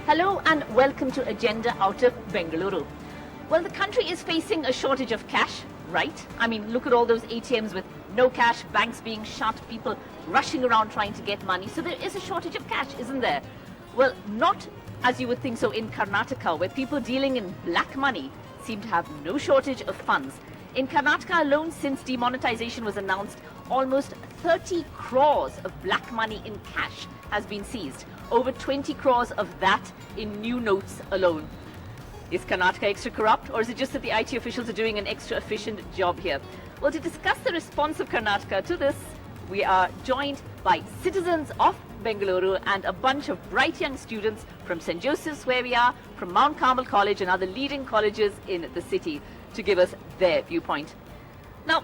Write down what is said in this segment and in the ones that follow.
Hello and welcome to Agenda out of Bengaluru. Well, the country is facing a shortage of cash, right? I mean, look at all those ATMs with no cash, banks being shut, people rushing around trying to get money. So there is a shortage of cash, isn't there? Well, not as you would think so in Karnataka, where people dealing in black money seem to have no shortage of funds. In Karnataka alone, since demonetization was announced, almost 30 crores of black money in cash has been seized. Over 20 crores of that in new notes alone. Is Karnataka extra corrupt, or is it just that the IT officials are doing an extra efficient job here? Well, to discuss the response of Karnataka to this, we are joined by citizens of Bengaluru and a bunch of bright young students from St. Joseph's, where we are, from Mount Carmel College and other leading colleges in the city, to give us their viewpoint. Now,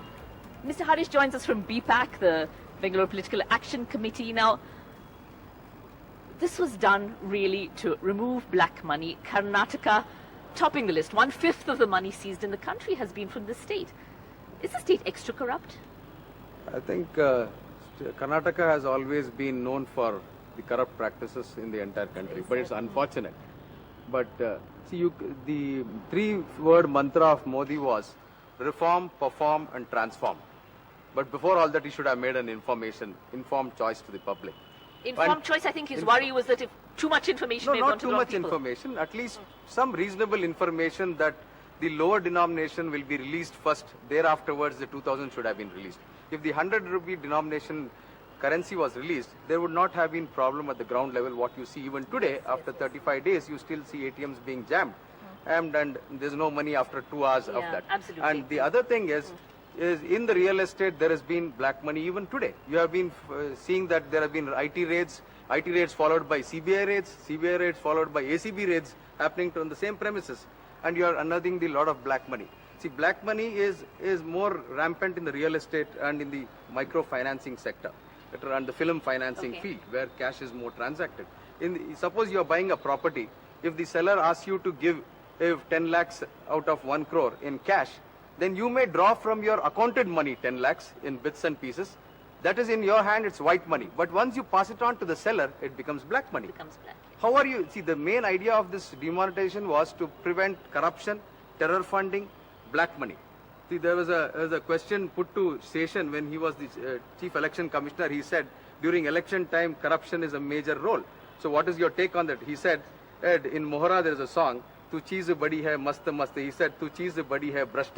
Mr. Harish joins us from BPAC, the Bengaluru Political Action Committee. Now, this was done really to remove black money. Karnataka topping the list. 1/5 of the money seized in the country has been from the state. Is the state extra corrupt? I think Karnataka has always been known for the corrupt practices in the entire country, but it's unfortunate. But see, the three-word mantra of Modi was reform, perform and transform. But before all that, he should have made an informed choice to the public. Informed choice, I think his worry was that if too much information may have gone to the wrong people. Not too much information, at least some reasonable information that the lower denomination will be released first, thereafterwards the 2000 should have been released. If the 100 rupee denomination currency was released, there would not have been problem at the ground level. What you see even today, after 35 days, you still see ATMs being jammed. And there's no money after 2 hours of that. Absolutely. And the other thing is in the real estate, there has been black money even today. You have been seeing that there have been IT raids followed by CBI raids followed by ACB raids happening on the same premises. And you are unearthing the lot of black money. See, black money is more rampant in the real estate and in the microfinancing sector and the film financing field, where cash is more transacted. Suppose you are buying a property, if the seller asks you to give 10 lakhs out of 1 crore in cash, then you may draw from your accounted money 10 lakhs in bits and pieces. That is in your hand, it's white money. But once you pass it on to the seller, it becomes black money. How are you? See, the main idea of this demonetization was to prevent corruption, terror funding, black money. See, there was a question put to Seshan when he was the chief election commissioner. He said, during election time, corruption is a major role. So what is your take on that? He said, Ed, in Mohra there is a song, Tu cheez badi hai mast mast. He said, Tu cheez badi hai brushed.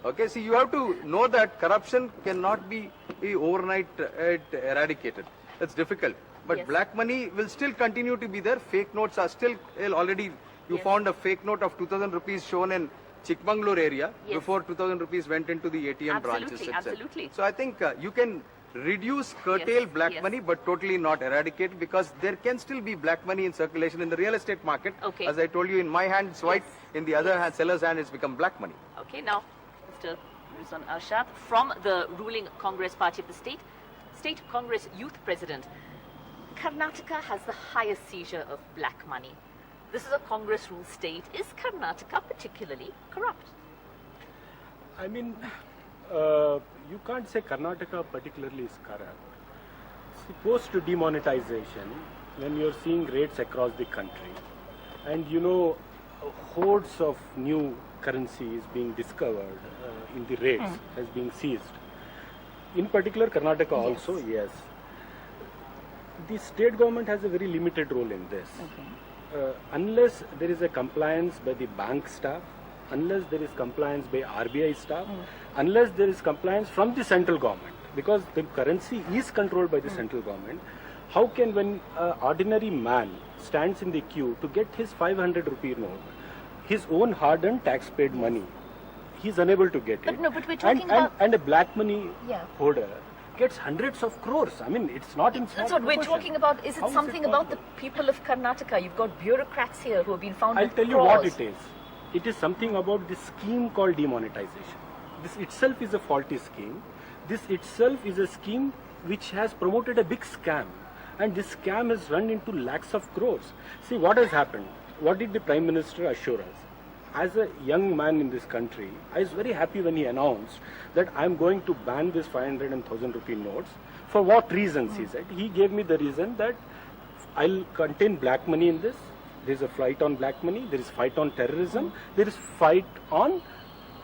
Okay, see, you have to know that corruption cannot be overnight eradicated. It's difficult. But black money will still continue to be there. Fake notes are still already. You found a fake note of 2,000 rupees shown in Chikmagalur area before 2,000 rupees went into the ATM branches itself. Absolutely. So I think you can reduce, curtail black money, but totally not eradicate, because there can still be black money in circulation in the real estate market. As I told you, in my hand it's white, in the other hand, seller's hand, it's become black money. Okay, now, Mr. Rizwan Arshad, from the ruling Congress party of the State Congress Youth President, Karnataka has the highest seizure of black money. This is a Congress ruled state. Is Karnataka particularly corrupt? I mean, you can't say Karnataka particularly is corrupt. Post demonetization, when you're seeing raids across the country, and you know, hordes of new currencies being discovered in the raids has been seized. In particular, Karnataka also, yes. The state government has a very limited role in this. Unless there is a compliance by the bank staff, unless there is compliance by RBI staff, unless there is compliance from the central government, because the currency is controlled by the central government, how can, when an ordinary man stands in the queue to get his 500 rupee note, his own hard-earned tax-paid money, he is unable to get it. No, but we're talking about... And a black money holder gets hundreds of crores. I mean, it's not in That's what we're talking about. Is it something about the people of Karnataka? You've got bureaucrats here who have been found I'll with tell you what it is. It is something about this scheme called demonetization. This itself is a faulty scheme. This itself is a scheme which has promoted a big scam. And this scam has run into lakhs of crores. See what has happened. What did the Prime Minister assure us? As a young man in this country, I was very happy when he announced that I am going to ban this 500 and 1000 rupee notes. For what reasons, he said? He gave me the reason that I'll contain black money in this. There is a fight on black money. There is fight on terrorism. There is fight on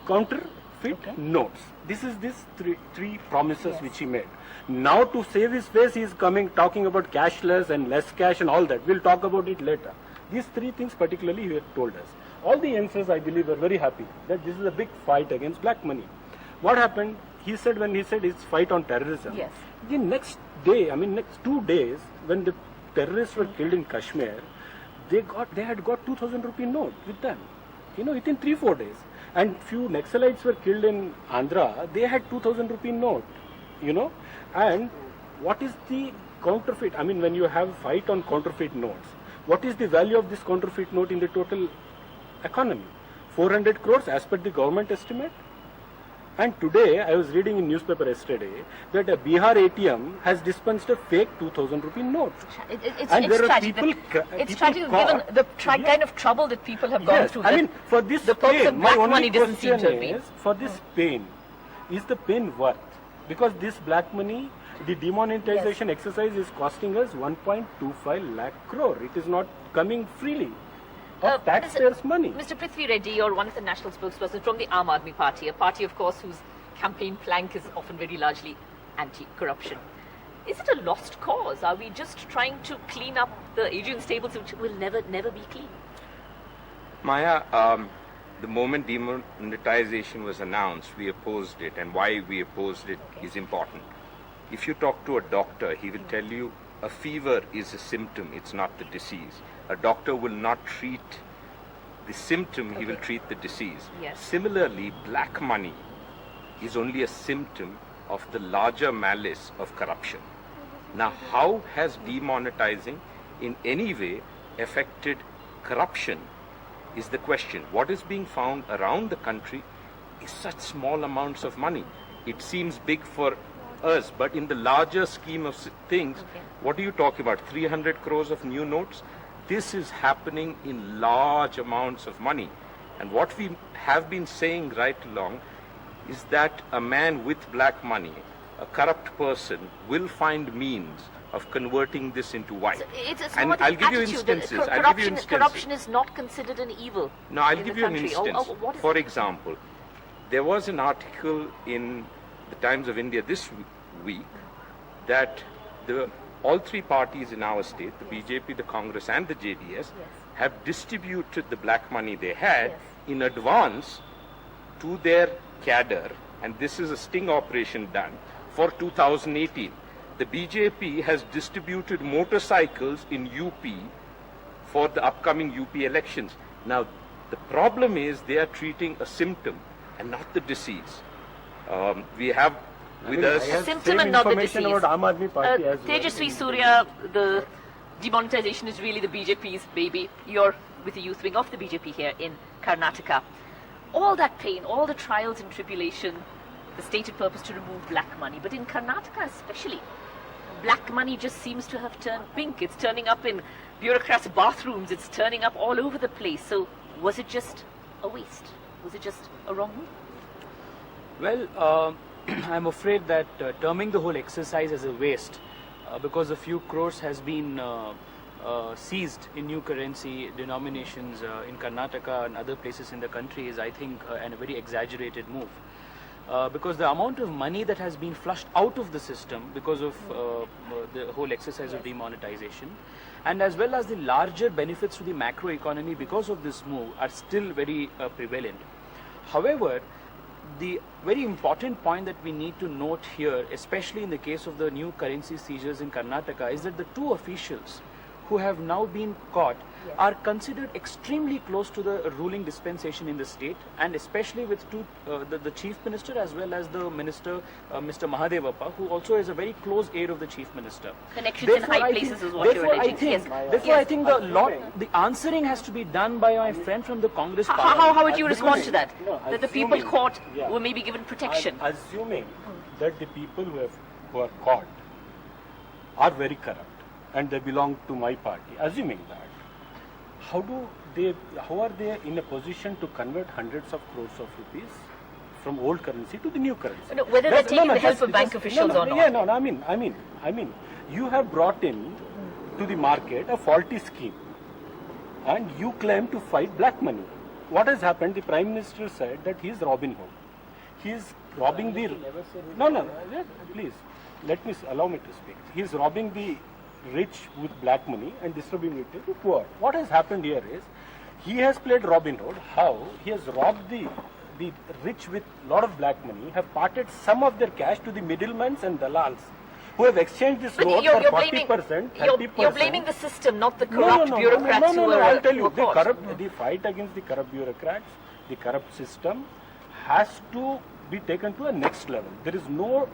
counterfeit notes. This is three promises which he made. Now to save his face, he is talking about cashless and less cash and all that. We'll talk about it later. These three things particularly he had told us. All the youngsters, I believe, were very happy that this is a big fight against black money. What happened? He said when he said it's fight on terrorism. Yes. The next day, next 2 days, when the terrorists were killed in Kashmir, they had got 2,000 rupee note with them. Within 3-4 days. And few Naxalites were killed in Andhra. They had 2,000 rupee note. And what is the counterfeit? When you have fight on counterfeit notes, what is the value of this counterfeit note in the total economy? 400 crores as per the government estimate. And today, I was reading in newspaper yesterday that a Bihar ATM has dispensed a fake 2,000 rupee note. It's tragic. It's tragic given the kind of trouble that people have gone through. For this the purpose pain, of my black money only doesn't seem to question have been. is, for this pain, is the pain worth? Because this black money, the demonetization exercise is costing us 1.25 lakh crore. It is not coming freely. Of taxpayers' money. Mr. Prithvi Reddy, you're one of the national spokespersons from the Aam Aadmi Party, a party, of course, whose campaign plank is often very largely anti-corruption. Is it a lost cause? Are we just trying to clean up the Adrian stables, which will never be clean? Maya, the moment demonetization was announced, we opposed it, and why we opposed it is important. If you talk to a doctor, he will tell you a fever is a symptom, it's not the disease. A doctor will not treat the symptom, he will treat the disease. Yes. Similarly, black money is only a symptom of the larger malice of corruption. Now, how has demonetizing in any way affected corruption is the question. What is being found around the country is such small amounts of money. It seems big for us, but in the larger scheme of things, what are you talking about? 300 crores of new notes? This is happening in large amounts of money. And what we have been saying right along is that a man with black money, a corrupt person, will find means of converting this into white. It's and not I'll an give you attitude. instances. Corruption is not considered an evil. No, I'll in give the you an country. instance. What is For it? example, there was an article in the Times of India this week that all three parties in our state, the BJP, the Congress and the JDS, have distributed the black money they had in advance to their cadre, and this is a sting operation done for 2018. The BJP has distributed motorcycles in UP for the upcoming UP elections. Now, the problem is they are treating a symptom and not the disease. We have with us The symptom and not the disease. About Aam Aadmi Party as well. Tejasvi Surya, the demonetization is really the BJP's baby. You're with the youth wing of the BJP here in Karnataka. All that pain, all the trials and tribulation, the stated purpose to remove black money. But in Karnataka especially, black money just seems to have turned pink. It's turning up in bureaucrats' bathrooms. It's turning up all over the place. So was it just a waste? Was it just a wrong move? Well, I'm afraid that terming the whole exercise as a waste because a few crores has been seized in new currency denominations in Karnataka and other places in the country is, I think, a very exaggerated move. Because the amount of money that has been flushed out of the system because of the whole exercise of demonetization, and as well as the larger benefits to the macro economy because of this move are still very prevalent. However, the very important point that we need to note here, especially in the case of the new currency seizures in Karnataka, is that the two officials who have now been caught are considered extremely close to the ruling dispensation in the state, and especially with the chief minister as well as the minister, Mr. Mahadevappa, who also is a very close aide of the chief minister. Connections in high places is what you're alleging. Therefore, I think the answering has to be done by my friend from the Congress party. How would you respond to that? No, That the people assuming- caught yeah. were maybe given protection? I'm assuming that the people who are caught are very corrupt and they belong to my party. Assuming that, how are they in a position to convert hundreds of crores of rupees from old currency to the new currency? No, whether they're taking the help of bank officials or not. Yeah, no, I mean, you have brought in to the market a faulty scheme, and you claim to fight black money. What has happened? The Prime Minister said that he is Robin Hood. He is robbing the... No, please, allow me to speak. He is robbing the rich with black money and distributing it to the poor. What has happened here is, he has played Robin Hood. How? He has robbed the rich with lot of black money, have parted some of their cash to the middlemen and dalals, who have exchanged this note for 40%, 30%. You're blaming the system, not the corrupt bureaucrats who are... I'll tell you, the fight against the corrupt bureaucrats, the corrupt system, has to be taken to a next level. There is no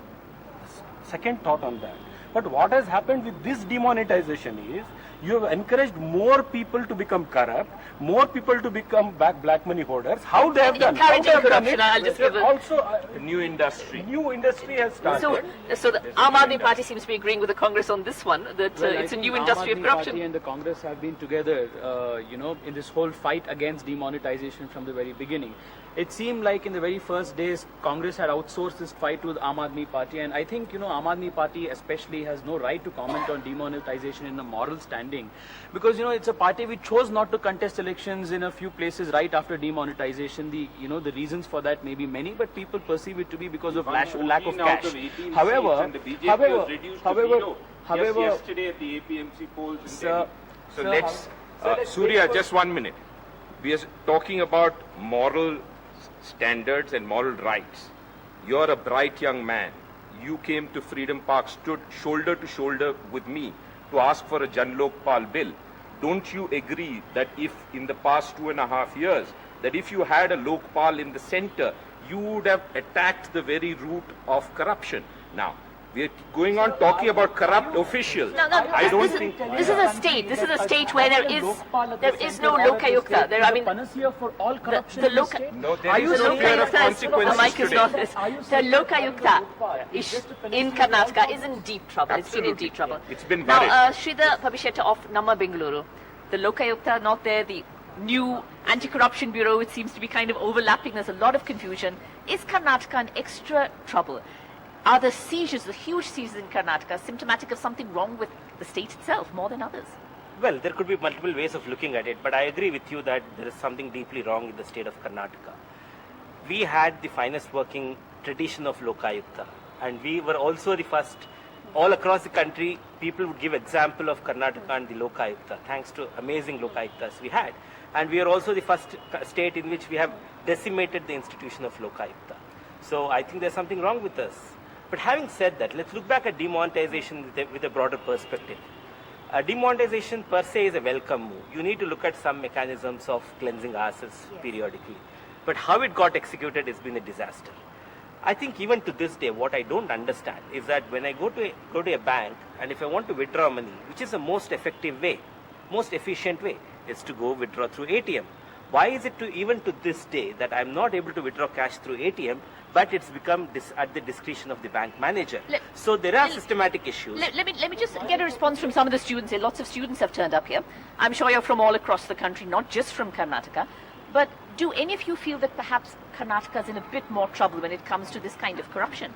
second thought on that. But what has happened with this demonetization is, you have encouraged more people to become corrupt, more people to become black money holders. How they have done? Encouraging corruption, I'll just give also The new industry. new industry has started. So the Aam Aadmi Party seems to be agreeing with the Congress on this one, that Well, I it's a think new Aam industry of Aadmi corruption. Party and the Congress have been together, in this whole fight against demonetization from the very beginning. It seemed like in the very first days, Congress had outsourced this fight to the Aam Aadmi Party, and I think, Aam Aadmi Party especially has no right to comment on demonetization in a moral standing, because, it's a party which chose not to contest elections in a few places right after demonetization. The reasons for that may be many, but people perceive it to be because of lack of cash. However, yesterday at the APMC polls in Delhi. So let's, Surya, just 1 minute. We are talking about moral standards and moral rights. You're a bright young man. You came to Freedom Park, stood shoulder to shoulder with me to ask for a Jan Lokpal bill. Don't you agree that if in the past 2.5 years, that if you had a Lokpal in the center, you would have attacked the very root of corruption? Now, we're going on talking about corrupt officials. No, I don't think... This is a state. This is a state where there is no Lokayukta. Panacea for all corruption the in the Loka- state? No, there is no fear of consequences Mike is today. not this. The Lokayukta in Karnataka is in deep trouble. It's been in deep trouble. It's been Now, buried. Sridhar Pabisheta of Namma Bengaluru, the Lokayukta not there, the new anti-corruption bureau, it seems to be kind of overlapping. There's a lot of confusion. Is Karnataka in extra trouble? Are the seizures, the huge seizures in Karnataka, symptomatic of something wrong with the state itself more than others? Well, there could be multiple ways of looking at it, but I agree with you that there is something deeply wrong in the state of Karnataka. We had the finest working tradition of Lokayukta, and we were also the first. All across the country, people would give example of Karnataka and the Lokayukta, thanks to amazing Lokayuktas we had. And we are also the first state in which we have decimated the institution of Lokayukta. So I think there's something wrong with us. But having said that, let's look back at demonetization with a broader perspective. Demonetization per se is a welcome move. You need to look at some mechanisms of cleansing ourselves periodically. But how it got executed has been a disaster. I think even to this day, what I don't understand is that when I go to a bank, and if I want to withdraw money, which is the most effective way, most efficient way, is to go withdraw through ATM. Why is it even to this day that I'm not able to withdraw cash through ATM, but it's become at the discretion of the bank manager? So there are systematic issues. Let me just get a response from some of the students here. Lots of students have turned up here. I'm sure you're from all across the country, not just from Karnataka. But do any of you feel that perhaps Karnataka is in a bit more trouble when it comes to this kind of corruption?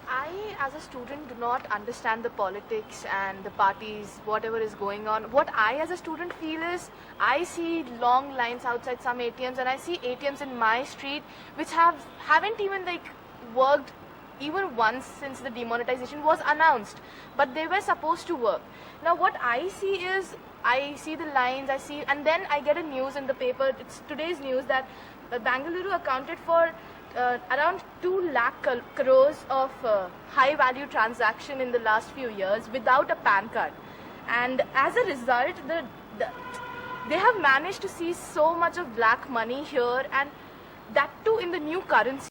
I, as a student, do not understand the politics and the parties, whatever is going on. What I, as a student, feel is I see long lines outside some ATMs, and I see ATMs in my street which haven't even worked even once since the demonetization was announced, but they were supposed to work. Now, what I see is I see the lines, and then I get a news in the paper. It's today's news that Bengaluru accounted for around 2 lakh crores of high value transaction in the last few years without a PAN card, and as a result they have managed to seize so much of black money here, and that too in the new currency.